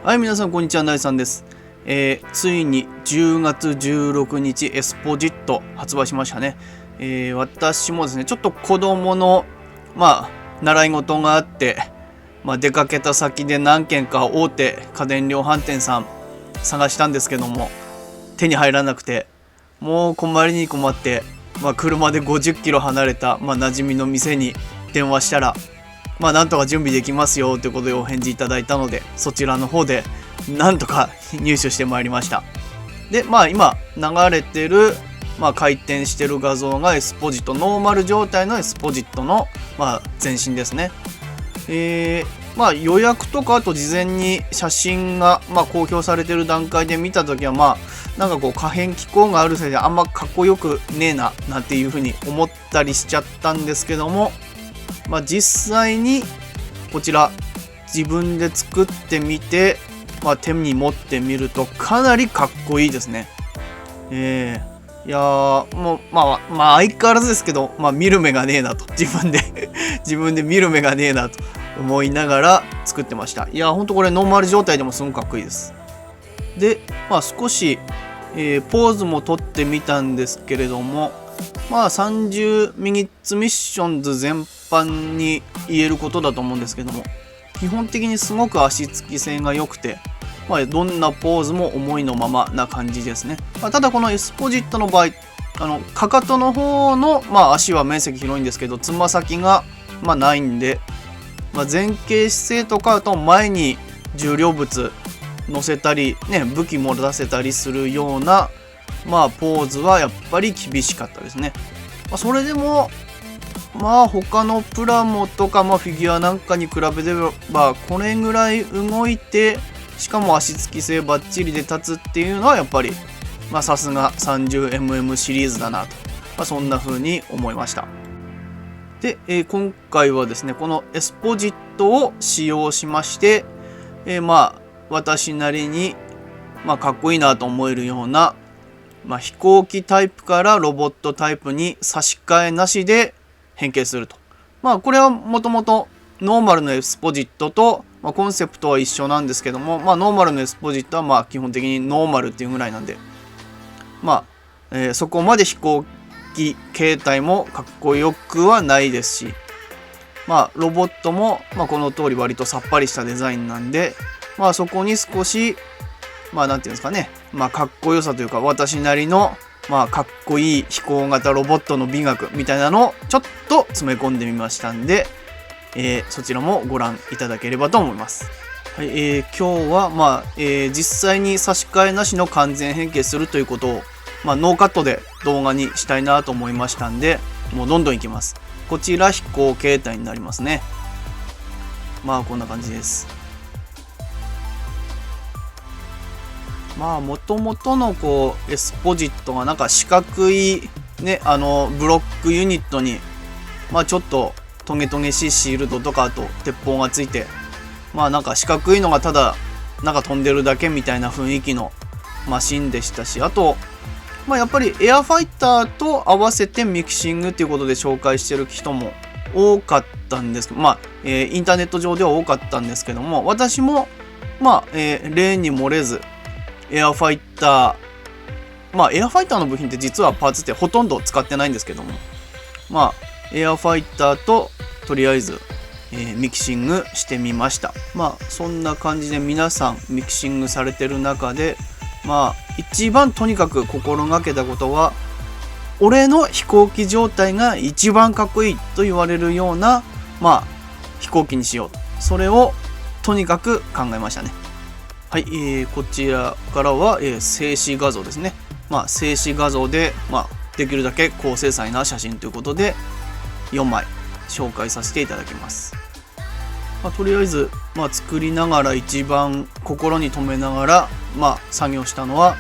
はい、皆さんこんにちは、なえさんです。ついに10月16日エスポジット発売しましたね。私もですね、ちょっと子供の習い事があって、出かけた先で何軒か大手家電量販店さん探したんですけども、手に入らなくて、もう困りに困って、車で50キロ離れた、馴染みの店に電話したら、なんとか準備できますよということでお返事いただいたので、そちらの方でなんとか入手してまいりました。で、今流れてる、回転してる画像がエスポジット、ノーマル状態のエスポジットの、前身ですね。予約とかあと事前に写真が、公表されてる段階で見たときは可変機構があるせいであんまかっこよくねえななんていう風に思ったりしちゃったんですけども、実際にこちら自分で作ってみて、手に持ってみるとかなりかっこいいですね。いやーもう相変わらずですけど、見る目がねえなと自分で見る目がねえなと思いながら作ってました。いやほんとこれノーマル状態でもすごくかっこいいです。で少し、ポーズも撮ってみたんですけれども、30ミニッツミッションズ全般に言えることだと思うんですけども、基本的にすごく足つき性が良くて、どんなポーズも思いのままな感じですね。ただこのエスポジットの場合、かかとの方の、足は面積広いんですけど、つま先が、ないんで、前傾姿勢とかあと前に重量物乗せたり、武器も出せたりするようなポーズはやっぱり厳しかったですね。それでも他のプラモとかフィギュアなんかに比べればこれぐらい動いて、しかも足つき性バッチリで立つっていうのはやっぱりさすが 30mm シリーズだなと、そんな風に思いました。で、今回はですねこのエスポジットを使用しまして、私なりにかっこいいなと思えるような飛行機タイプからロボットタイプに差し替えなしで変形すると。これはもともとノーマルのエスポジットと、コンセプトは一緒なんですけども、ノーマルのエスポジットは基本的にノーマルっていうぐらいなんで、そこまで飛行機形態もかっこよくはないですし、ロボットも、この通り割とさっぱりしたデザインなんで、そこに少しなんていうんですかね、かっこよさというか私なりのかっこいい飛行型ロボットの美学みたいなのをちょっと詰め込んでみましたんで、そちらもご覧いただければと思います。はい、今日は実際に差し替えなしの完全変形するということをノーカットで動画にしたいなと思いましたんで、もうどんどんいきます。こちら飛行形態になりますね。こんな感じです。もともとのエスポジットが四角いねブロックユニットにちょっとトゲトゲしいシールドとかあと鉄砲がついて四角いのがただ飛んでるだけみたいな雰囲気のマシンでしたし、あとやっぱりエアファイターと合わせてミキシングっていうことで紹介してる人も多かったんですけど、インターネット上では多かったんですけども、私も例に漏れずエアファイター、エアファイターの部品って実はパーツってほとんど使ってないんですけども、エアファイターととりあえず、ミキシングしてみました。そんな感じで皆さんミキシングされてる中で一番とにかく心がけたことは、俺の飛行機状態が一番かっこいいと言われるような飛行機にしようと、それをとにかく考えましたね。はい、こちらからは、静止画像ですね。静止画像で、できるだけ高精細な写真ということで4枚紹介させていただきます。とりあえず、作りながら一番心に留めながら、作業したのは、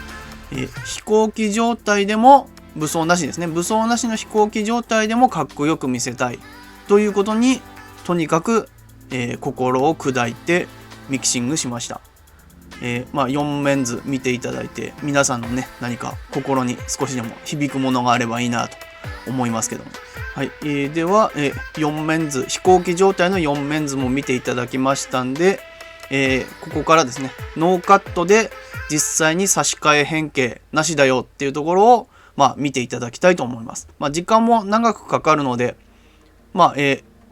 飛行機状態でも武装なしですね。武装なしの飛行機状態でもかっこよく見せたいということにとにかく、心を砕いてミキシングしました。4面図見ていただいて、皆さんのね何か心に少しでも響くものがあればいいなと思いますけども、はい、では、4面図飛行機状態の4面図も見ていただきましたんで、ここからですね、ノーカットで実際に差し替え変形なしだよっていうところを、見ていただきたいと思います。時間も長くかかるので、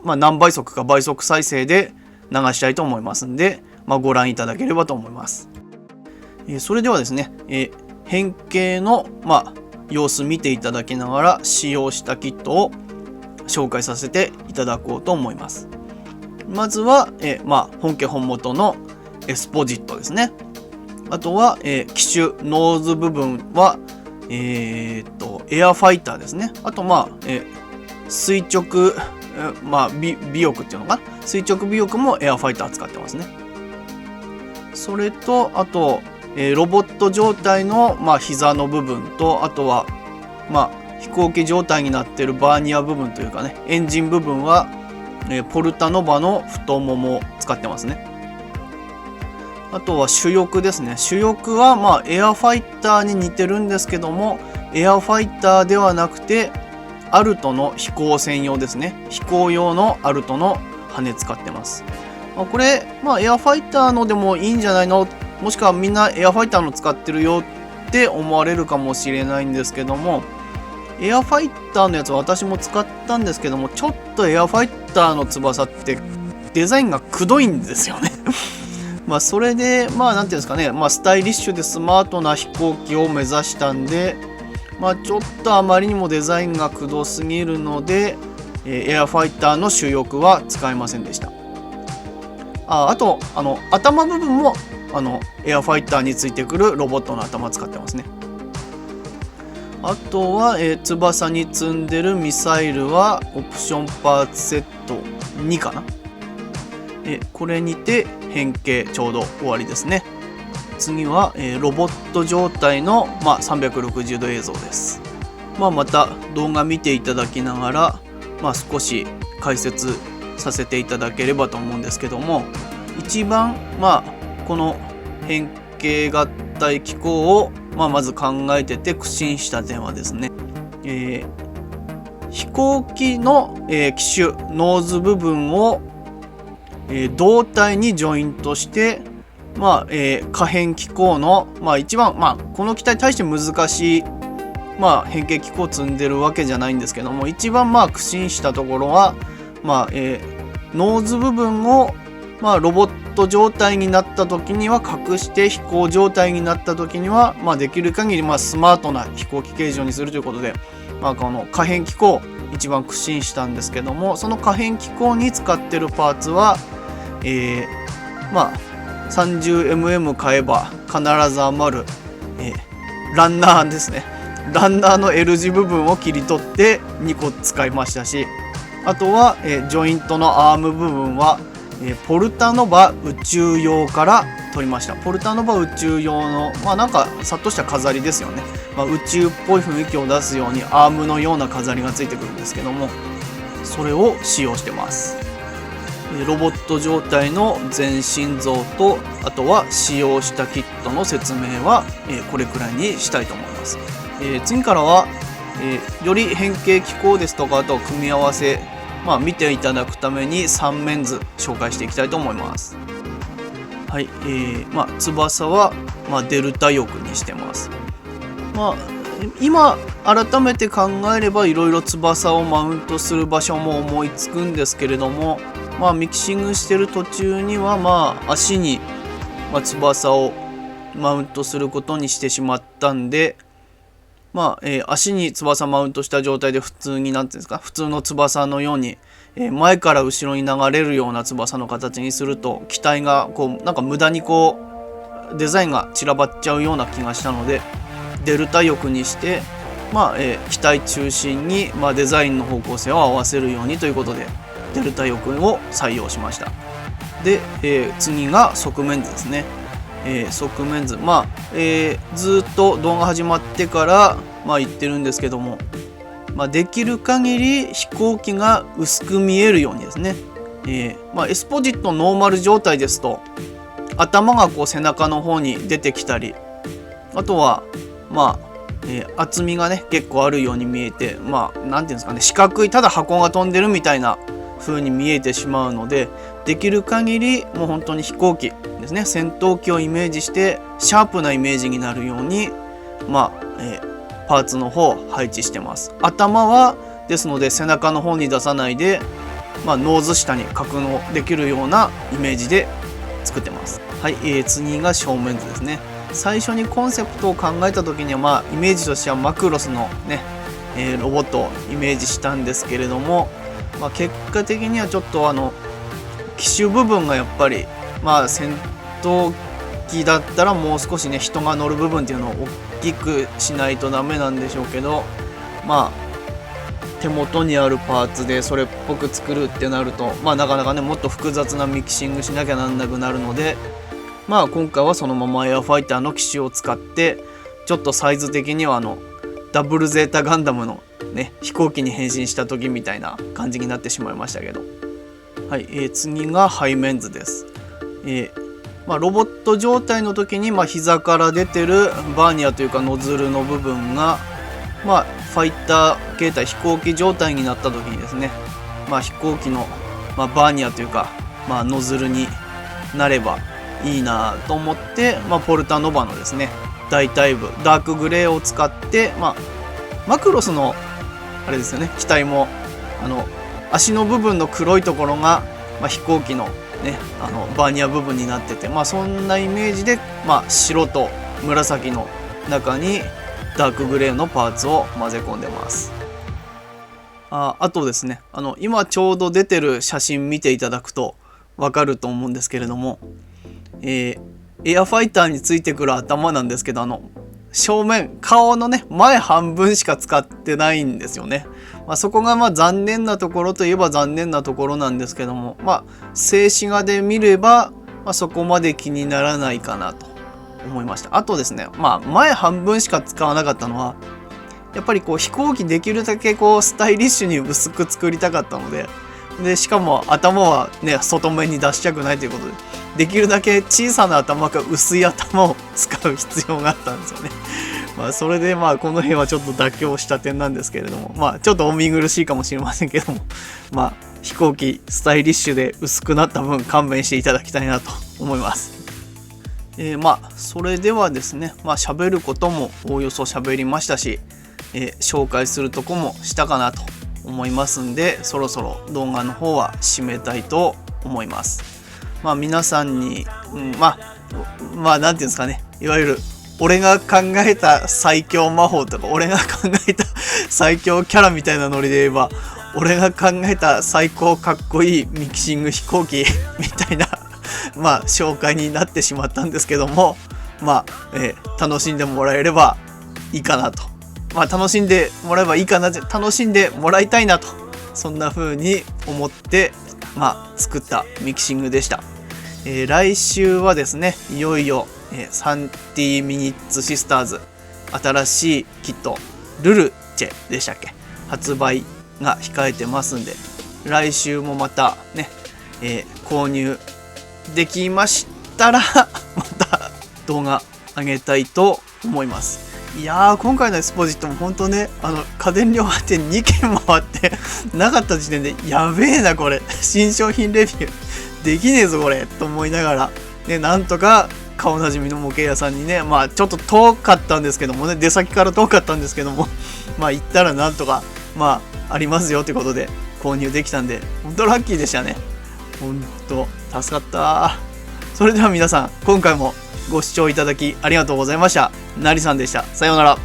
何倍速か倍速再生で流したいと思いますんで、ご覧いただければと思います。それではですね、変形の、様子見ていただきながら使用したキットを紹介させていただこうと思います。まずは、本家本元のエスポジットですね。あとは、機種ノーズ部分は、エアファイターですね。あと垂直、尾翼っていうのかな、垂直尾翼もエアファイター使ってますね。それとあと、ロボット状態の、膝の部分と、あとは飛行機状態になっているバーニア部分というかね、エンジン部分は、ポルタノバの太ももを使ってますね。あとは主翼ですね。主翼はエアファイターに似てるんですけども、エアファイターではなくてアルトの飛行専用ですね。飛行用のアルトの羽使ってます。これエアファイターのでもいいんじゃないの、もしくはみんなエアファイターの使ってるよって思われるかもしれないんですけども、エアファイターのやつは私も使ったんですけども、ちょっとエアファイターの翼ってデザインがくどいんですよねそれでなんていうんですかね、スタイリッシュでスマートな飛行機を目指したんで、ちょっとあまりにもデザインがくどすぎるので、エアファイターの主翼は使えませんでした。あと頭部分もエアファイターについてくるロボットの頭使ってますね。あとは、翼に積んでるミサイルはオプションパーツセット2かな。これにて変形ちょうど終わりですね。次は、ロボット状態の、360度映像です。また動画見ていただきながら、少し解説させていただければと思うんですけども、一番この変形合体機構を、まず考えてて苦心した点はですね、飛行機の、機種ノーズ部分を、胴体にジョイントして、可変機構の、一番、この機体に対して難しい、変形機構を積んでるわけじゃないんですけども、一番苦心したところは、ノーズ部分を、ロボット状態になった時には隠して、飛行状態になった時には、できる限りスマートな飛行機形状にするということで、この可変機構一番苦心したんですけども、その可変機構に使ってるパーツは、30mm 買えば必ず余る、ランナーですね。ランナーの L 字部分を切り取って2個使いましたし、あとは、ジョイントのアーム部分は、ポルタノバ宇宙用から取りました。ポルタノバ宇宙用のなんかさっとした飾りですよね。宇宙っぽい雰囲気を出すようにアームのような飾りがついてくるんですけども、それを使用してます。ロボット状態の全身像と、あとは使用したキットの説明は、これくらいにしたいと思います。次からは、より変形機構ですとか、あと組み合わせ、見ていただくために3面図紹介していきたいと思います。はい、翼は、デルタ翼にしてます。今改めて考えればいろいろ翼をマウントする場所も思いつくんですけれども、ミキシングしてる途中には足に、翼をマウントすることにしてしまったんで、足に翼マウントした状態で普通になんていうんですか、普通の翼のように、前から後ろに流れるような翼の形にすると、機体がなんか無駄にデザインが散らばっちゃうような気がしたので、デルタ翼にして、機体中心に、デザインの方向性を合わせるようにということでデルタ翼を採用しました。で、次が側面図ですね。側面図、ずっと動画始まってから言ってるんですけども、できる限り飛行機が薄く見えるようにですね、エスポジットノーマル状態ですと頭が背中の方に出てきたり、あとは厚みがね結構あるように見えて、なんていうんですかね、四角いただ箱が飛んでるみたいな風に見えてしまうので、できる限りもう本当に飛行機ですね、戦闘機をイメージしてシャープなイメージになるようにパーツの方を配置してます。頭はですので背中の方に出さないで、ノーズ下に格納できるようなイメージで作ってます。はい、次が正面図ですね。最初にコンセプトを考えた時にはイメージとしてはマクロスのね、ロボットをイメージしたんですけれども、結果的にはちょっと機種部分がやっぱり戦闘機だったらもう少しね人が乗る部分っていうのを大きくしないとダメなんでしょうけど、手元にあるパーツでそれっぽく作るってなるとなかなかねもっと複雑なミキシングしなきゃなんなくなるので、今回はそのままエアファイターの機種を使ってちょっとサイズ的にはダブルゼータガンダムのね飛行機に変身した時みたいな感じになってしまいましたけど、はい、次が背面図です。ロボット状態の時に膝から出てるバーニアというかノズルの部分がファイター形態飛行機状態になった時にですね、飛行機の、バーニアというか、ノズルになればいいなと思って、ポルタノバのですね大体部ダークグレーを使って、マクロスのあれですよね、機体も足の部分の黒いところが、飛行機のねバーニア部分になってて、そんなイメージで、白と紫の中にダークグレーのパーツを混ぜ込んでます。あとですね、今ちょうど出てる写真見ていただくとわかると思うんですけれども、エアファイターについてくる頭なんですけど、正面顔のね前半分しか使ってないんですよね。そこが残念なところといえば残念なところなんですけども、静止画で見れば、そこまで気にならないかなと思いました。あとですね、前半分しか使わなかったのはやっぱり飛行機できるだけスタイリッシュに薄く作りたかったので、しかも頭はね外面に出したくないということで、できるだけ小さな頭か薄い頭を使う必要があったんですよね。それでこの辺はちょっと妥協した点なんですけれども、ちょっとお見苦しいかもしれませんけども、飛行機スタイリッシュで薄くなった分勘弁していただきたいなと思います。それではですね、喋ることもおおよそ喋りましたし、紹介するとこもしたかなと思いますんで、そろそろ動画の方は締めたいと思います。皆さんに、なんていうんですかね、いわゆる俺が考えた最強魔法とか俺が考えた最強キャラみたいなノリで言えば、俺が考えた最高かっこいいミキシング飛行機みたいな紹介になってしまったんですけども、楽しんでもらえればいいかなと、楽しんでもらえばいいかなって、楽しんでもらいたいなと、そんな風に思って作ったミキシングでした。来週はですね、いよいよ30 minutes sisters 新しいキットルルチェでしたっけ、発売が控えてますんで、来週もまたね、購入できましたらまた動画上げたいと思います。いやー、今回のエスポジットも本当ね、家電量販店2軒回ってなかった時点でやべえなこれ新商品レビューできねえぞこれと思いながらね、なんとか顔なじみの模型屋さんにね、ちょっと遠かったんですけどもね、出先から遠かったんですけども行ったらなんとかありますよということで購入できたんで、本当ラッキーでしたね。本当助かった。それでは皆さん、今回もご視聴いただきありがとうございました。なりさんでした。さようなら。